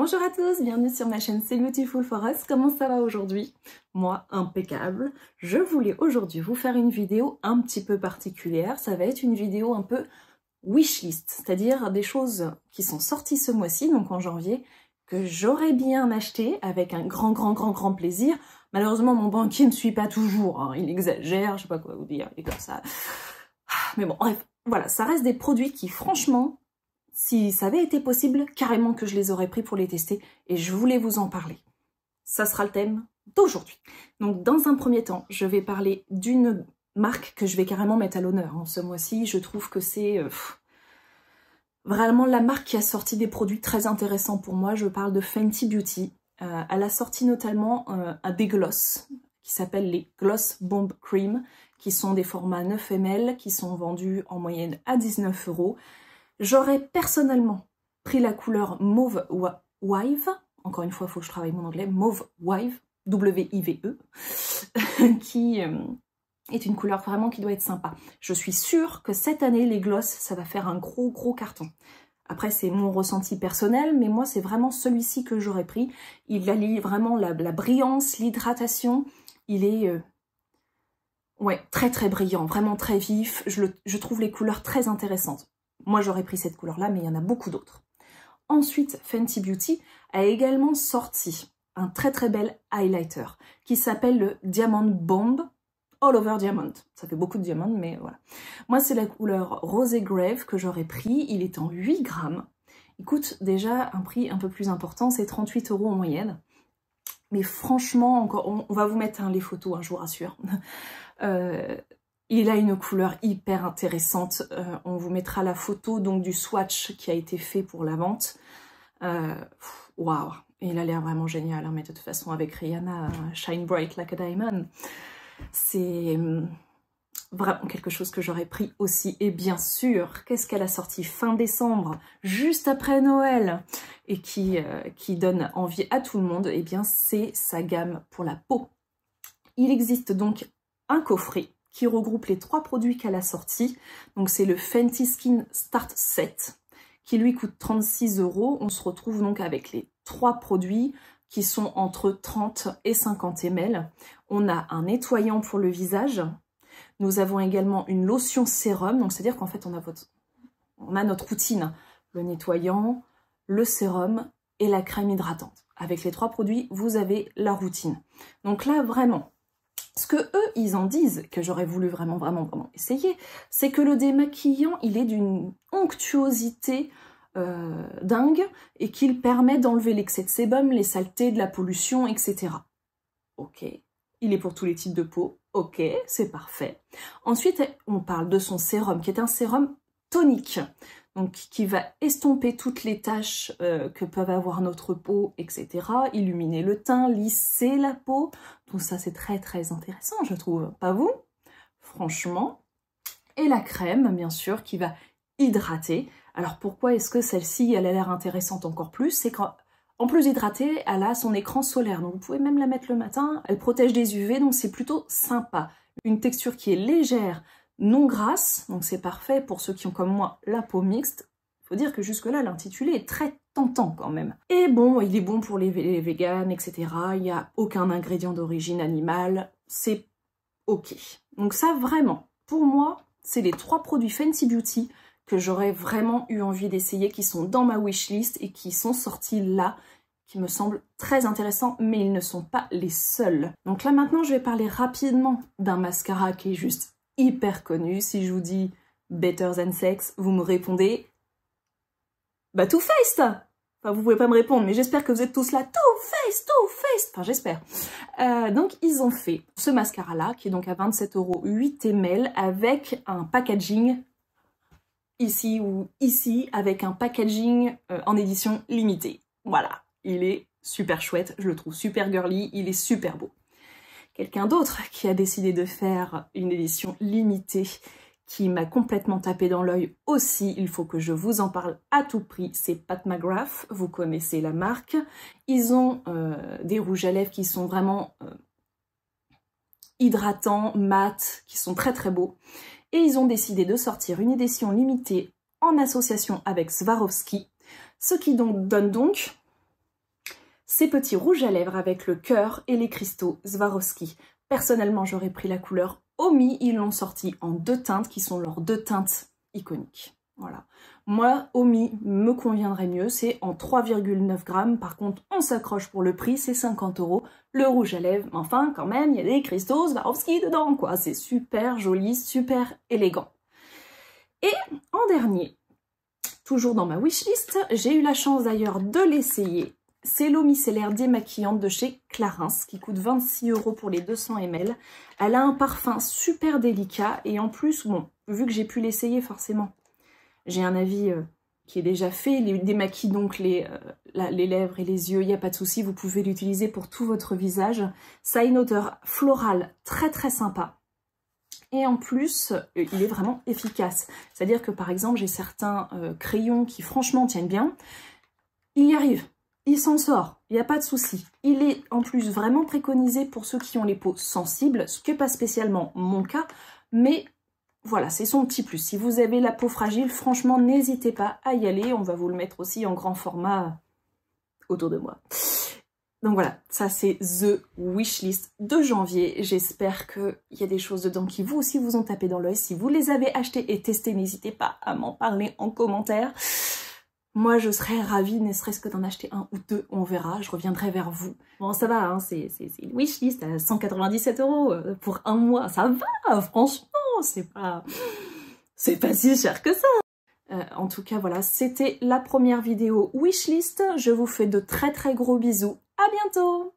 Bonjour à tous, bienvenue sur ma chaîne C'est Beautiful for Us. Comment ça va aujourd'hui? Moi, impeccable. Je voulais aujourd'hui vous faire une vidéo un petit peu particulière. Ça va être une vidéo un peu wishlist, c'est-à-dire des choses qui sont sorties ce mois-ci, donc en janvier, que j'aurais bien acheté avec un grand plaisir. Malheureusement, mon banquier ne me suit pas toujours, hein. Il exagère, je sais pas quoi vous dire, il est comme ça. Mais bon, bref, voilà, ça reste des produits qui, franchement, si ça avait été possible, carrément que je les aurais pris pour les tester et je voulais vous en parler. Ça sera le thème d'aujourd'hui. Donc dans un premier temps, je vais parler d'une marque que je vais carrément mettre à l'honneur. Ce mois-ci, je trouve que c'est vraiment la marque qui a sorti des produits très intéressants pour moi. Je parle de Fenty Beauty. Elle a sorti notamment des glosses qui s'appellent les Gloss Bomb Cream, qui sont des formats 9 ml, qui sont vendus en moyenne à 19 €. J'aurais personnellement pris la couleur Mauve Wive, encore une fois, il faut que je travaille mon anglais, Mauve Wive, W-I-V-E, qui est une couleur vraiment qui doit être sympa. Je suis sûre que cette année, les gloss, ça va faire un gros carton. Après, c'est mon ressenti personnel, mais moi, c'est vraiment celui-ci que j'aurais pris. Il allie vraiment la brillance, l'hydratation. Il est ouais, très brillant, vraiment très vif. Je trouve les couleurs très intéressantes. Moi, j'aurais pris cette couleur-là, mais il y en a beaucoup d'autres. Ensuite, Fenty Beauty a également sorti un très bel highlighter qui s'appelle le Diamond Bomb All Over Diamond. Ça fait beaucoup de diamants, mais voilà. Moi, c'est la couleur Rosé Grave que j'aurais pris. Il est en 8 grammes. Il coûte déjà un prix un peu plus important, c'est 38 € en moyenne. Mais franchement, encore, on va vous mettre les photos, je vous rassure. Il a une couleur hyper intéressante. On vous mettra la photo donc du swatch qui a été fait pour la vente. Waouh, il a l'air vraiment génial, mais de toute façon avec Rihanna, Shine Bright Like a Diamond, c'est vraiment quelque chose que j'aurais pris aussi. Et bien sûr, qu'est-ce qu'elle a sorti fin décembre, juste après Noël, et qui donne envie à tout le monde? Eh bien, c'est sa gamme pour la peau. Il existe donc un coffret qui regroupe les 3 produits qu'elle a sortis. Donc c'est le Fenty Skin Start Set, qui lui coûte 36 €. On se retrouve donc avec les 3 produits qui sont entre 30 et 50 ml. On a un nettoyant pour le visage. Nous avons également une lotion sérum. Donc c'est-à-dire qu'en fait on a notre routine. Le nettoyant, le sérum et la crème hydratante. Avec les 3 produits, vous avez la routine. Donc là, vraiment, ce que eux, ils en disent, que j'aurais voulu vraiment essayer, c'est que le démaquillant, il est d'une onctuosité dingue et qu'il permet d'enlever l'excès de sébum, les saletés, de la pollution, etc. Ok, il est pour tous les types de peau, ok, c'est parfait. Ensuite, on parle de son sérum, qui est un sérum tonique, donc qui va estomper toutes les taches que peuvent avoir notre peau, etc. Illuminer le teint, lisser la peau. Tout ça, c'est très intéressant, je trouve. Pas vous? Franchement. Et la crème, bien sûr, qui va hydrater. Alors, pourquoi est-ce que celle-ci, elle a l'air intéressante encore plus? C'est qu'en plus d'hydrater, elle a son écran solaire. Donc, vous pouvez même la mettre le matin. Elle protège des UV, donc c'est plutôt sympa. Une texture qui est légère, non grasse, donc c'est parfait pour ceux qui ont comme moi la peau mixte. Faut dire que jusque-là, l'intitulé est très tentant quand même. Et bon, il est bon pour les véganes, etc. Il n'y a aucun ingrédient d'origine animale, c'est ok. Donc ça, vraiment, pour moi, c'est les 3 produits Fenty Beauty que j'aurais vraiment eu envie d'essayer, qui sont dans ma wishlist et qui sont sortis là, qui me semblent très intéressants, mais ils ne sont pas les seuls. Donc là, maintenant, je vais parler rapidement d'un mascara qui est juste hyper connu. Si je vous dis Better Than Sex, vous me répondez bah Too Faced. Enfin, vous pouvez pas me répondre, mais j'espère que vous êtes tous là. Too Faced. Enfin, j'espère. Donc, ils ont fait ce mascara-là, qui est donc à 27 €, 8 ml, avec un packaging ici ou ici, avec un packaging en édition limitée. Voilà, il est super chouette, je le trouve super girly, il est super beau. Quelqu'un d'autre qui a décidé de faire une édition limitée qui m'a complètement tapé dans l'œil aussi, il faut que je vous en parle à tout prix, c'est Pat McGrath, vous connaissez la marque. Ils ont des rouges à lèvres qui sont vraiment hydratants, mat, qui sont très beaux. Et ils ont décidé de sortir une édition limitée en association avec Swarovski, ce qui donne donc ces petits rouges à lèvres avec le cœur et les cristaux Swarovski. Personnellement, j'aurais pris la couleur Omi, ils l'ont sorti en 2 teintes qui sont leurs 2 teintes iconiques. Voilà. Moi, Omi me conviendrait mieux, c'est en 3,9 grammes. Par contre, on s'accroche pour le prix, c'est 50 €. Le rouge à lèvres, mais enfin, quand même, il y a des cristaux Swarovski dedans, quoi. C'est super joli, super élégant. Et en dernier, toujours dans ma wishlist, j'ai eu la chance d'ailleurs de l'essayer. C'est l'eau micellaire démaquillante de chez Clarins, qui coûte 26 € pour les 200 ml. Elle a un parfum super délicat et en plus, bon, vu que j'ai pu l'essayer forcément, j'ai un avis qui est déjà fait. Il démaquille donc les lèvres et les yeux, il n'y a pas de souci, vous pouvez l'utiliser pour tout votre visage. Ça a une odeur florale très très sympa. Et en plus, il est vraiment efficace. C'est-à-dire que par exemple, j'ai certains crayons qui franchement tiennent bien. Il y arrive, il s'en sort, il n'y a pas de souci. Il est en plus vraiment préconisé pour ceux qui ont les peaux sensibles, ce qui n'est pas spécialement mon cas, mais voilà, c'est son petit plus. Si vous avez la peau fragile, franchement, n'hésitez pas à y aller. On va vous le mettre aussi en grand format autour de moi. Donc voilà, ça c'est The Wishlist de janvier. J'espère qu'il y a des choses dedans qui vous aussi vous ont tapé dans l'œil. Si vous les avez achetées et testées, n'hésitez pas à m'en parler en commentaire. Moi, je serais ravie, ne serait-ce que d'en acheter 1 ou 2, on verra, je reviendrai vers vous. Bon, ça va, hein, c'est une wishlist à 197 € pour 1 mois, ça va, franchement, c'est pas si cher que ça. En tout cas, voilà, c'était la première vidéo wishlist. Je vous fais de très très gros bisous. À bientôt!